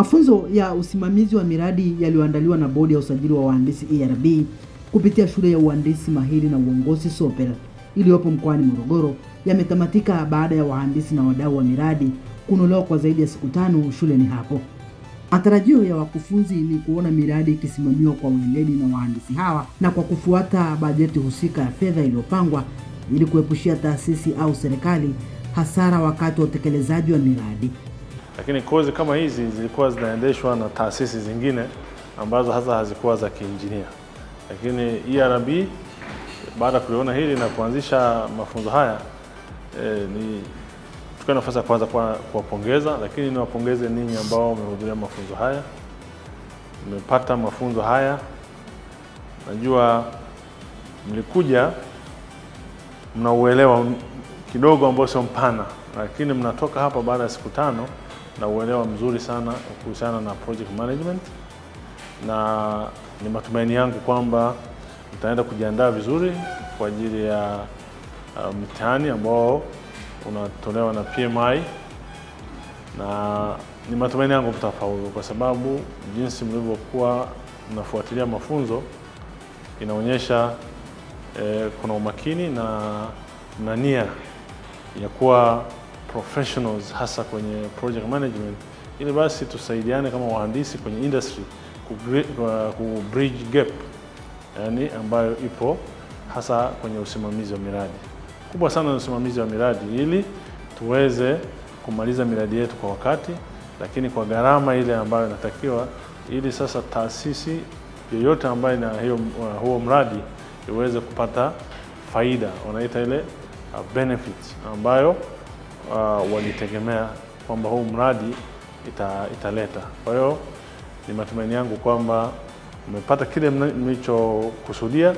Mafunzo ya usimamizi wa miradi yaliyoandaliwa na Bodi ya Usajili wa Wahandisi ERB kupitia Shule ya Uhandisi Mahiri na Uongozi SOPEL iliyopo mkoani Morogoro yametamatika baada ya wahandisi na wadau wa miradi kunolewa kwa zaidi ya siku 5 shuleni hapo. Matarajio ya wakufunzi ni kuona miradi ikisimamiwa kwa weledi na wahandisi hawa na kwa kufuata bajeti husika ya fedha iliyopangwa ili kuepushia taasisi au serikali hasara wakati wa utekelezaji wa miradi. Lakini kozi kama hizi zilikuwa zinaendeshwa na taasisi zingine ambazo hasa hazikuwa za kiinjinia. Lakini ERB baada kuliona hili na kuanzisha mafunzo haya ni tukana nafasi ya kwanza kuwapongeza, lakini niwapongeze ninyi ambao mmehudhuria mafunzo haya. Mmepata mafunzo haya. Najua mlikuja mnauelewa kidogo ambao sio mpana, lakini mnatoka hapa baada ya siku 5 na uelewa mzuri sana kuhusiana na project management, na ni matumaini yangu kwamba mtaenda kujiandaa vizuri kwa ajili ya mtihani ambao unatolewa na PMI, na ni matumaini yangu mtafaulu kwa sababu jinsi mlivyokuwa mnafuatilia mafunzo inaonyesha kuna umakini na nia ya kuwa professionals hasa kwenye project management, ili basi tusaidiane kama wahandisi kwenye industry ku bridge gap yani ambayo ipo hasa kwenye usimamizi wa miradi. Kubwa sana na usimamizi wa miradi ili tuweze kumaliza miradi yetu kwa wakati, lakini kwa gharama ile ambayo inatakiwa, ili sasa taasisi yoyote ambayo ina huo mradi iweze kupata faida, wanaita ile benefits ambayo walitegemea kwamba huu mradi italeta. Kwa hiyo ni matumaini yangu kwamba mmepata kile mlichokusudia,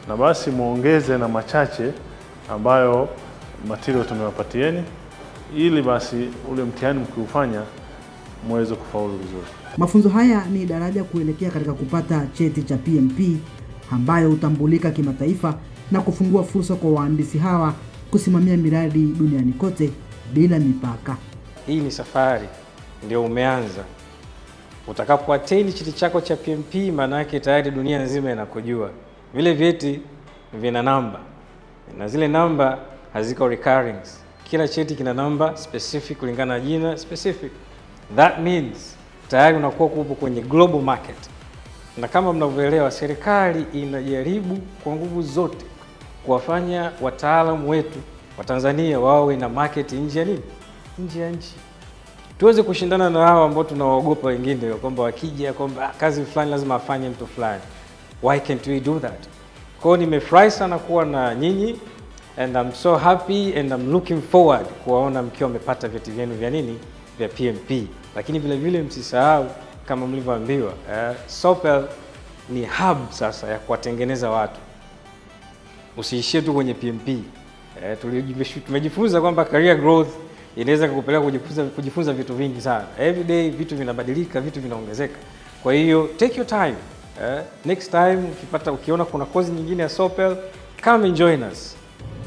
na basi muongeze na machache ambayo material tumewapatieni, ili basi ule mtihani mkiufanya muweze kufaulu vizuri. Mafunzo haya ni daraja kuelekea katika kupata cheti cha PMP ambayo hutambulika kimataifa na kufungua fursa kwa wahandisi hawa kusimamia miradi duniani kote bila mipaka. Hii ni safari ndio umeanza. Utakapo attain cheti chako cha PMP, maana yake tayari dunia nzima inakujua. Vile vyeti vina namba, na zile namba haziko recurring. Kila cheti kina namba specific kulingana na jina specific. That means tayari unakuwa upo kwenye global market. Na kama mnavyoelewa, serikali inajaribu kwa nguvu zote kuwafanya wataalamu wetu wa Tanzania wawe na market nje ya nini? Nje ya nchi. Tuweze kushindana na hao ambao tunawaogopa wengine kwamba wakija kwamba kazi fulani lazima afanye mtu fulani. Why can't we do that? Kwa hiyo nimefurahi sana kuwa na nyinyi, and I'm so happy and I'm looking forward kuwaona mkiwa mmepata vyeti vyenu vya nini? Vya PMP. Lakini vile vile msisahau kama mlivyoambiwa, SOPEL ni hub sasa ya kuwatengeneza watu. Usiishie tu kwenye PMP. Tumejifunza kwamba career growth inaweza kukupeleka kujifunza vitu vingi sana. Every day vitu vinabadilika, vitu vinaongezeka. Kwa hiyo take your time. Next time ukiona kuna kozi nyingine ya SOPEL, come and join us.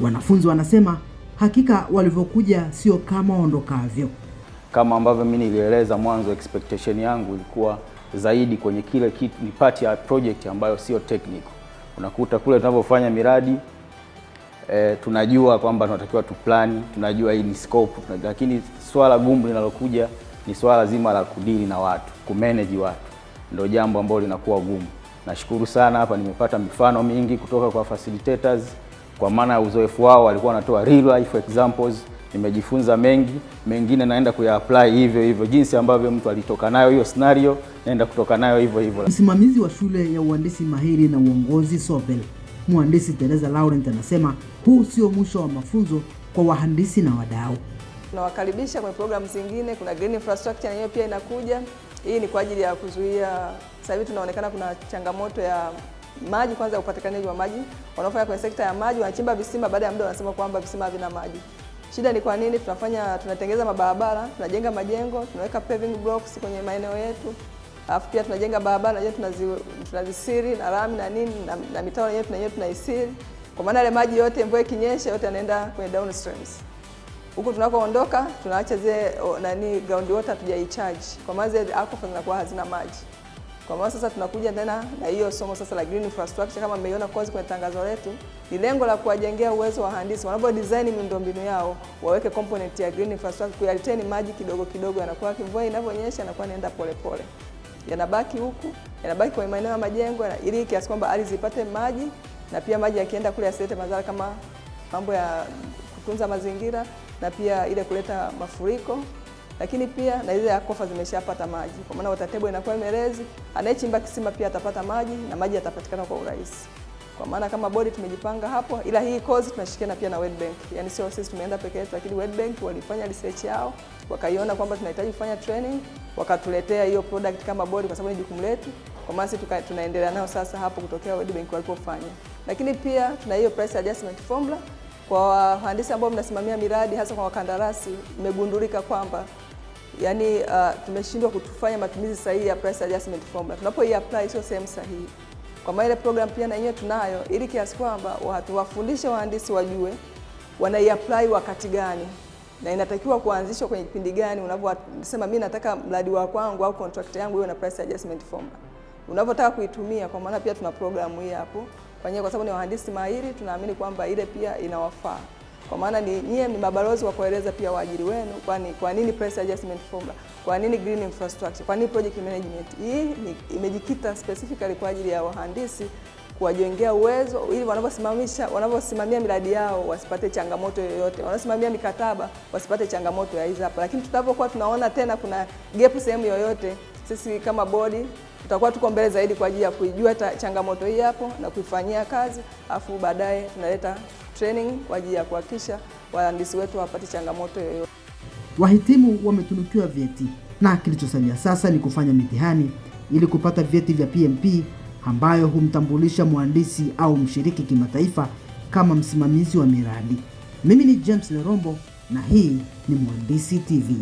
Wanafunzi wanasema hakika walivyokuja sio kama ondokavyo. Kama ambavyo mimi nilieleza mwanzo, expectation yangu ilikuwa zaidi kwenye kile kitu ni part ya project ambayo sio technical. Unakuta kule tunapofanya miradi tunajua kwamba tunatakiwa tuplani, tunajua hii ni scope, lakini swala gumu linalokuja ni swala zima la kudili na watu, kumanage watu. Ndio jambo ambalo linakuwa gumu. Nashukuru sana hapa nimepata mifano mingi kutoka kwa facilitators, kwa maana ya uzoefu wao walikuwa wanatoa real life examples. Nimejifunza mengi, mengine naenda kuya-apply hivyo jinsi ambavyo mtu alitoka nayo hiyo scenario, naenda kutoka nayo hivyo. Msimamizi wa Shule ya Uhandisi Mahiri na Uongozi SOPEL, Mhandisi Teresa Laurent, anasema huu sio mwisho wa mafunzo kwa wahandisi na wadau. Tunawakaribisha kwenye programu zingine, kuna green infrastructure yenyewe pia inakuja. Hii ni kwa ajili ya kuzuia, sasa hivi tunaonekana kuna changamoto ya maji, kwanza upatikanaji wa maji. Wanaofanya kwenye sekta ya maji wanachimba visima, baada ya muda wanasema kwamba visima havina maji. Shida ni kwa nini? Tunatengeza mabarabara, tunajenga majengo, tunaweka paving blocks kwenye maeneo yetu. Alafu pia tunajenga barabara na tunazisiri na rami na nini na mitaro yenyewe tunaisiri. Kwa maana ile maji yote mvua ikinyesha yote yanaenda kwenye downstreams. Huku tunakoondoka tunaacha zile ground water tujaicharge, kwa maana zile aquifer zinakuwa hazina maji. Kwa maana sasa tunakuja tena na hiyo somo sasa la green infrastructure. Kama mmeiona kozi kwenye tangazo letu, ni lengo la kuwajengea uwezo wa wahandisi wanapo design miundombinu yao waweke component ya green infrastructure, kuyaretain maji kidogo kidogo, yanakuwa mvua inavyonyesha yanakuwa yanaenda pole pole, yanabaki huku, yanabaki kwenye maeneo ya majengo, ili kiasi kwamba ardhi ipate maji, na pia maji yakienda kule yasilete madhara kama mambo ya kutunza mazingira na pia ile kuleta mafuriko. Lakini pia na ile aquifer zimeshapata maji, kwa maana water table inakuwa imelezi, anayechimba kisima pia atapata maji na maji yatapatikana kwa urahisi. Kwa maana kama bodi tumejipanga hapo, ila hii course tunashirikiana pia na World Bank. Yaani sio sisi tumeenda peke yetu, lakini World Bank walifanya research yao, wakaiona kwamba tunahitaji kufanya training, wakatuletea hiyo product kama bodi, kwa sababu ni jukumu letu. Kwa maana sisi tunaendelea nao sasa hapo kutokea World Bank walipofanya. Lakini pia tuna hiyo price adjustment formula kwa wahandisi ambao mnasimamia miradi, hasa kwa wakandarasi. Imegundulika kwamba yani tumeshindwa kutufanya matumizi sahihi ya price adjustment formula. Tunapo-apply sio sehemu sahihi. Kwa maana ile program pia na yenyewe tunayo, ili kiasi kwamba wafundishe wahandisi wajue wanai-apply wakati gani na inatakiwa kuanzishwa kwenye kipindi gani. Unaposema mimi nataka mradi wa kwangu au contract yangu iwe na price adjustment formula, unapotaka kuitumia, kwa maana pia tuna program hii hapo. Kwa sababu ni wahandisi mahiri, tunaamini kwamba ile pia inawafaa. Kwa maana nyie ni mabalozi wa kueleza pia waajiri wenu kwa nini price adjustment formula, kwa nini green infrastructure, kwa nini project management. Hii imejikita specifically kwa ajili ya wahandisi kuwajengea uwezo, ili wanaposimamia miradi yao wasipate changamoto yoyote, wanasimamia mikataba wasipate changamoto ya hizi hapa. Lakini tutapokuwa tunaona tena kuna gap sehemu yoyote, sisi kama bodi tutakuwa tuko mbele zaidi kwa ajili ya kuijua changamoto hii hapo na kuifanyia kazi, afu baadaye tunaleta training kwa ajili ya kuhakikisha wahandisi wetu hawapati changamoto yoyote. Wahitimu wametunukiwa vyeti na kilichosalia sasa ni kufanya mitihani ili kupata vyeti vya PMP ambayo humtambulisha mhandisi au mshiriki kimataifa kama msimamizi wa miradi. Mimi ni James Lerombo na hii ni Mhandisi TV.